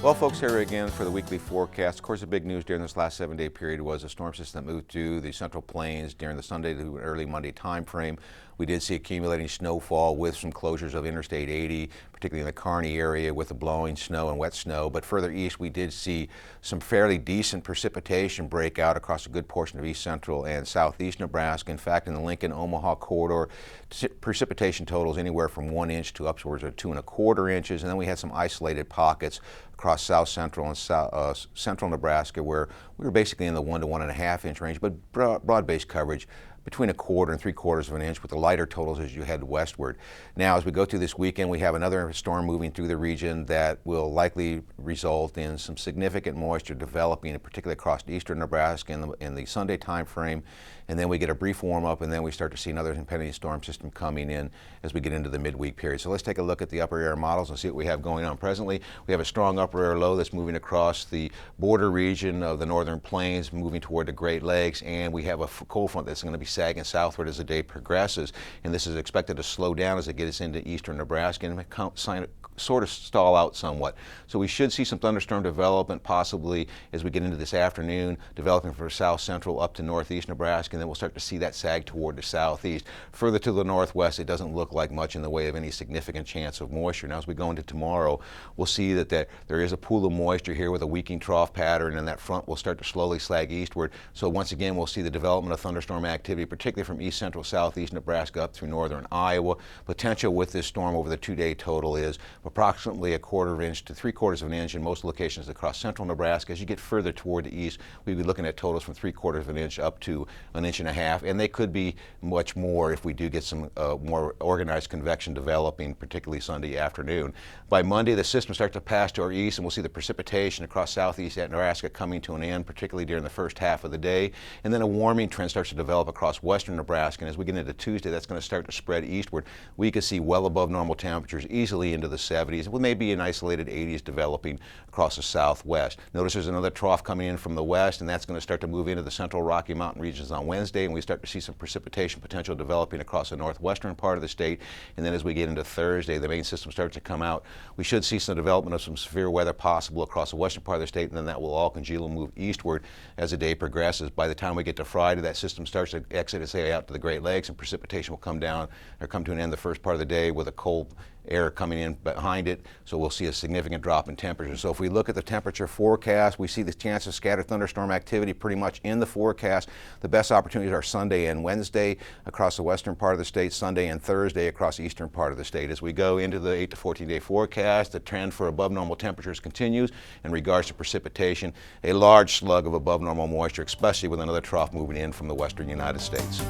Well, folks, here again for the weekly forecast. Of course, the big news during this last 7-day period was a storm system that moved through the Central Plains during the Sunday to early Monday time frame. We did see accumulating snowfall with some closures of Interstate 80, particularly in the Kearney area with the blowing snow and wet snow. But further east, we did see some fairly decent precipitation break out across a good portion of east central and southeast Nebraska. In fact, in the Lincoln-Omaha corridor, precipitation totals anywhere from 1 inch to upwards of 2 1/4 inches. And then we had some isolated pockets across south central and central Nebraska where we were basically in the 1 to 1.5 inch range, but broad-based coverage between 1/4 and 3/4 of an inch with the lighter totals as you head westward. Now, as we go through this weekend, we have another storm moving through the region that will likely result in some significant moisture developing, particularly across eastern Nebraska in the Sunday time frame. And then we get a brief warm up, and then we start to see another impending storm system coming in as we get into the midweek period. So let's take a look at the upper air models and see what we have going on. Presently, we have a strong upper air low that's moving across the border region of the northern plains, moving toward the Great Lakes, and we have a cold front that's going to be sagging southward as the day progresses. And this is expected to slow down as it gets into eastern Nebraska and sort of stall out somewhat. So we should see some thunderstorm development possibly as we get into this afternoon, developing from south central up to northeast Nebraska, and then we'll start to see that sag toward the southeast. Further to the northwest, it doesn't look like much in the way of any significant chance of moisture. Now, as we go into tomorrow, we'll see that there is a pool of moisture here with a weakening trough pattern, and that front will start to slowly sag eastward. So once again, we'll see the development of thunderstorm activity, particularly from east central, southeast Nebraska up through northern Iowa. Potential with this storm over the 2-day total is approximately 1/4 inch to 3/4 of an inch in most locations across central Nebraska. As you get further toward the east, we'd be looking at totals from 3/4 of an inch up to 1.5 inches, and they could be much more if we do get some more organized convection developing, particularly Sunday afternoon. By Monday, the system starts to pass to our east, and we'll see the precipitation across southeast Nebraska coming to an end, particularly during the first half of the day. And then a warming trend starts to develop across western Nebraska, and as we get into Tuesday, that's going to start to spread eastward. We could see well above normal temperatures easily into the 70s, with maybe an isolated 80s developing across the southwest. Notice there's another trough coming in from the west, and that's going to start to move into the central Rocky Mountain regions on Wednesday, and we start to see some precipitation potential developing across the northwestern part of the state. And then as we get into Thursday, the main system starts to come out. We should see some development of some severe weather possible across the western part of the state, and then that will all congeal and move eastward as the day progresses. By the time we get to Friday, that system starts to exit its way out to the Great Lakes, and precipitation will come down or come to an end the first part of the day with a cold air coming in behind it, so we'll see a significant drop in temperature. So if we look at the temperature forecast, we see the chance of scattered thunderstorm activity pretty much in the forecast. The best opportunities are Sunday and Wednesday across the western part of the state, Sunday and Thursday across the eastern part of the state. As we go into the 8 to 14-day forecast, the trend for above normal temperatures continues. In regards to precipitation, a large slug of above normal moisture, especially with another trough moving in from the western United States.